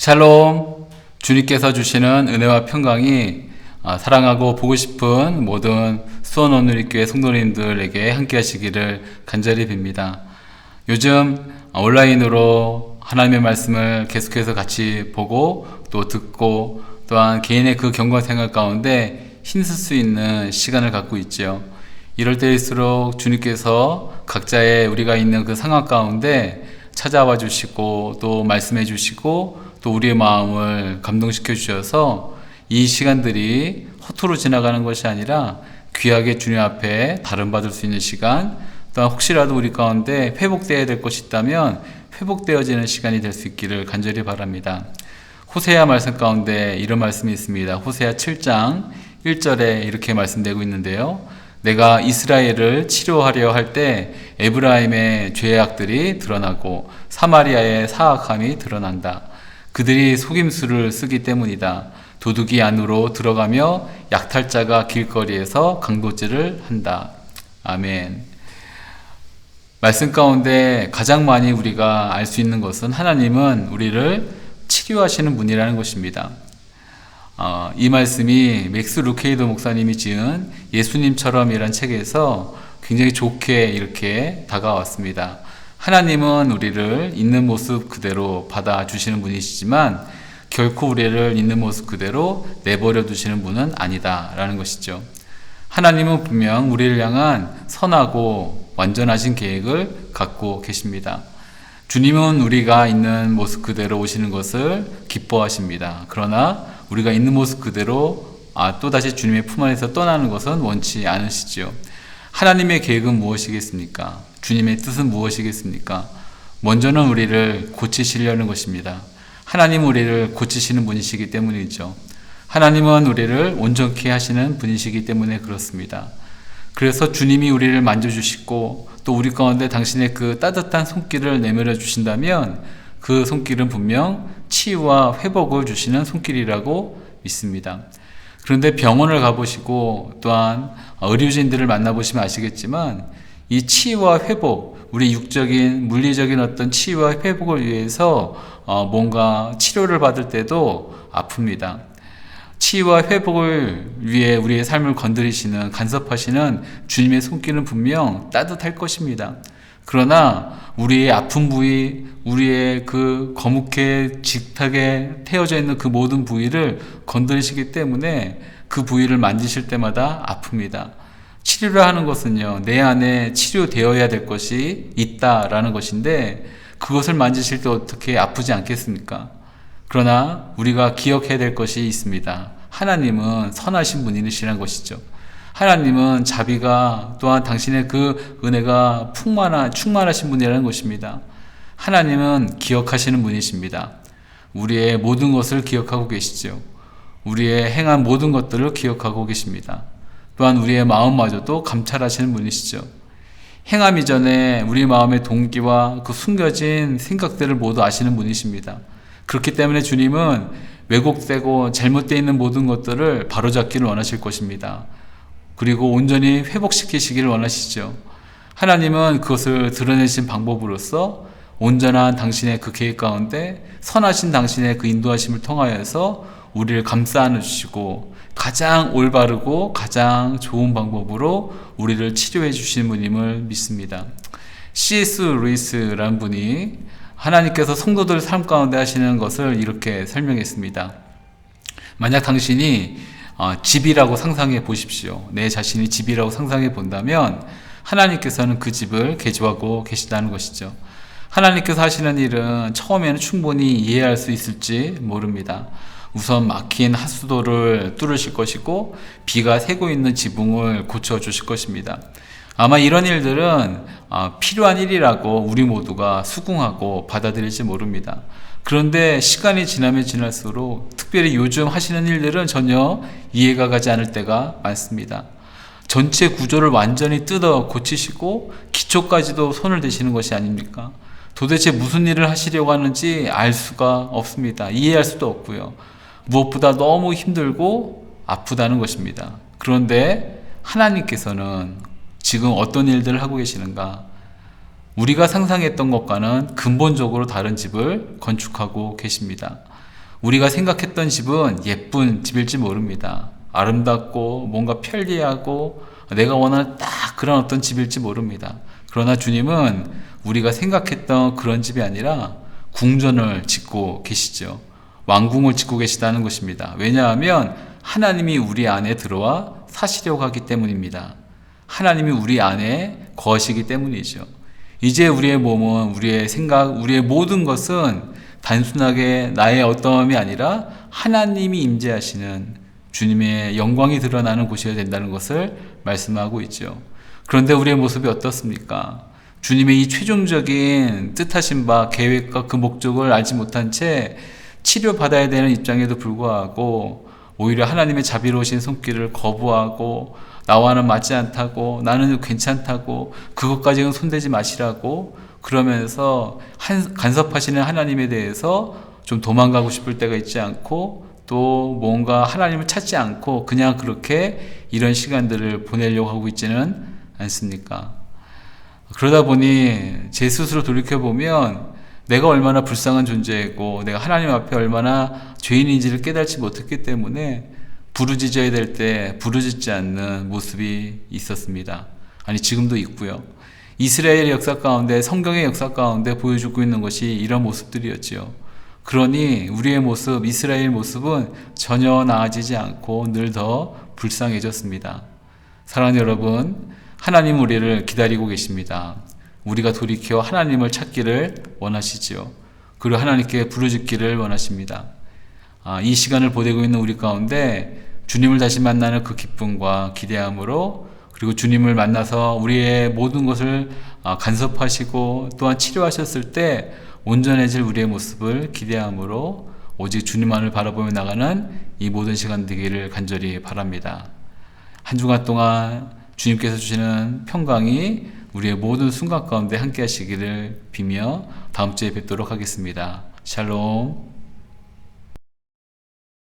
샬롬. 주님께서 주시는 은혜와 평강이 사랑하고 보고 싶은 모든 수원오누리교회 성도님들에게 함께 하시기를 간절히 빕니다. 요즘 온라인으로 하나님의 말씀을 계속해서 같이 보고 또 듣고 또한 개인의 그 경건생활 가운데 힘쓸 수 있는 시간을 갖고 있죠. 이럴 때일수록 주님께서 각자의 우리가 있는 그 상황 가운데 찾아와 주시고 또 말씀해 주시고 또 우리의 마음을 감동시켜 주셔서 이 시간들이 허투루 지나가는 것이 아니라 귀하게 주님 앞에 다름받을 수 있는 시간, 또한 혹시라도 우리 가운데 회복되어야 될 것이 있다면 회복되어지는 시간이 될 수 있기를 간절히 바랍니다. 호세아 말씀 가운데 이런 말씀이 있습니다. 호세아 7장 1절에 이렇게 말씀되고 있는데요. 내가 이스라엘을 치료하려 할 때 에브라임의 죄악들이 드러나고 사마리아의 사악함이 드러난다. 그들이 속임수를 쓰기 때문이다. 도둑이 안으로 들어가며 약탈자가 길거리에서 강도질을 한다. 아멘. 말씀 가운데 가장 많이 우리가 알 수 있는 것은 하나님은 우리를 치료하시는 분이라는 것입니다. 이 말씀이 맥스 루케이도 목사님이 지은 예수님처럼이란 책에서 굉장히 좋게 이렇게 다가왔습니다. 하나님은 우리를 있는 모습 그대로 받아주시는 분이시지만 결코 우리를 있는 모습 그대로 내버려 두시는 분은 아니다 라는 것이죠. 하나님은 분명 우리를 향한 선하고 완전하신 계획을 갖고 계십니다. 주님은 우리가 있는 모습 그대로 오시는 것을 기뻐하십니다. 그러나 우리가 있는 모습 그대로 또다시 주님의 품 안에서 떠나는 것은 원치 않으시죠. 하나님의 계획은 무엇이겠습니까? 주님의 뜻은 무엇이겠습니까? 먼저는 우리를 고치시려는 것입니다. 하나님은 우리를 고치시는 분이시기 때문이죠. 하나님은 우리를 온전케 하시는 분이시기 때문에 그렇습니다. 그래서 주님이 우리를 만져주시고 또 우리 가운데 당신의 그 따뜻한 손길을 내밀어 주신다면 그 손길은 분명 치유와 회복을 주시는 손길이라고 믿습니다. 그런데 병원을 가보시고 또한 의료진들을 만나보시면 아시겠지만 이 치유와 회복, 우리 육적인 물리적인 어떤 치유와 회복을 위해서 뭔가 치료를 받을 때도 아픕니다. 치유와 회복을 위해 우리의 삶을 건드리시는, 간섭하시는 주님의 손길은 분명 따뜻할 것입니다. 그러나 우리의 아픈 부위, 우리의 그 거뭇게 짙하게 태워져 있는 그 모든 부위를 건드리시기 때문에 그 부위를 만지실 때마다 아픕니다. 치료를 하는 것은요, 내 안에 치료되어야 될 것이 있다라는 것인데 그것을 만지실 때 어떻게 아프지 않겠습니까? 그러나 우리가 기억해야 될 것이 있습니다. 하나님은 선하신 분이시라는 것이죠. 하나님은 자비가 또한 당신의 그 은혜가 충만하신 분이라는 것입니다. 하나님은 기억하시는 분이십니다. 우리의 모든 것을 기억하고 계시죠. 우리의 행한 모든 것들을 기억하고 계십니다. 또한 우리의 마음마저도 감찰하시는 분이시죠. 행함 이전에 우리 마음의 동기와 그 숨겨진 생각들을 모두 아시는 분이십니다. 그렇기 때문에 주님은 왜곡되고 잘못되어 있는 모든 것들을 바로잡기를 원하실 것입니다. 그리고 온전히 회복시키시기를 원하시죠. 하나님은 그것을 드러내신 방법으로서 온전한 당신의 그 계획 가운데 선하신 당신의 그 인도하심을 통하여서 우리를 감싸 안으시고 가장 올바르고 가장 좋은 방법으로 우리를 치료해 주시는 분임을 믿습니다. C.S. 루이스라는 분이 하나님께서 성도들 삶 가운데 하시는 것을 이렇게 설명했습니다. 만약 당신이 집이라고 상상해 보십시오. 내 자신이 집이라고 상상해 본다면 하나님께서는 그 집을 개조하고 계시다는 것이죠. 하나님께서 하시는 일은 처음에는 충분히 이해할 수 있을지 모릅니다. 우선 막힌 하수도를 뚫으실 것이고 비가 새고 있는 지붕을 고쳐주실 것입니다. 아마 이런 일들은 필요한 일이라고 우리 모두가 수긍하고 받아들일지 모릅니다. 그런데 시간이 지나면 지날수록 특별히 요즘 하시는 일들은 전혀 이해가 가지 않을 때가 많습니다. 전체 구조를 완전히 뜯어 고치시고 기초까지도 손을 대시는 것이 아닙니까? 도대체 무슨 일을 하시려고 하는지 알 수가 없습니다. 이해할 수도 없고요. 무엇보다 너무 힘들고 아프다는 것입니다. 그런데 하나님께서는 지금 어떤 일들을 하고 계시는가? 우리가 상상했던 것과는 근본적으로 다른 집을 건축하고 계십니다. 우리가 생각했던 집은 예쁜 집일지 모릅니다. 아름답고 뭔가 편리하고 내가 원하는 딱 그런 어떤 집일지 모릅니다. 그러나 주님은 우리가 생각했던 그런 집이 아니라 궁전을 짓고 계시죠. 왕궁을 짓고 계시다는 것입니다. 왜냐하면 하나님이 우리 안에 들어와 사시려고 하기 때문입니다. 하나님이 우리 안에 거하시기 때문이죠. 이제 우리의 몸은, 우리의 생각, 우리의 모든 것은 단순하게 나의 어떠함이 아니라 하나님이 임재하시는 주님의 영광이 드러나는 곳이어야 된다는 것을 말씀하고 있죠. 그런데 우리의 모습이 어떻습니까? 주님의 이 최종적인 뜻하신 바 계획과 그 목적을 알지 못한 채 치료받아야 되는 입장에도 불구하고 오히려 하나님의 자비로우신 손길을 거부하고 나와는 맞지 않다고, 나는 괜찮다고, 그것까지는 손대지 마시라고 그러면서 간섭하시는 하나님에 대해서 좀 도망가고 싶을 때가 있지 않고, 또 뭔가 하나님을 찾지 않고 그냥 그렇게 이런 시간들을 보내려고 하고 있지는 않습니까? 그러다 보니 제 스스로 돌이켜보면 내가 얼마나 불쌍한 존재이고 내가 하나님 앞에 얼마나 죄인인지를 깨닫지 못했기 때문에 부르짖어야 될 때 부르짖지 않는 모습이 있었습니다. 아니, 지금도 있고요. 이스라엘의 역사 가운데, 성경의 역사 가운데 보여주고 있는 것이 이런 모습들이었지요. 그러니 우리의 모습, 이스라엘 모습은 전혀 나아지지 않고 늘 더 불쌍해졌습니다. 사랑하는 여러분, 하나님 우리를 기다리고 계십니다. 우리가 돌이켜 하나님을 찾기를 원하시지요. 그리고 하나님께 부르짖기를 원하십니다. 이 시간을 보내고 있는 우리 가운데 주님을 다시 만나는 그 기쁨과 기대함으로, 그리고 주님을 만나서 우리의 모든 것을 간섭하시고 또한 치료하셨을 때 온전해질 우리의 모습을 기대함으로 오직 주님만을 바라보며 나가는 이 모든 시간 되기를 간절히 바랍니다. 한 주간 동안 주님께서 주시는 평강이 우리의 모든 순간 가운데 함께 하시기를 비며 다음 주에 뵙도록 하겠습니다. 샬롬.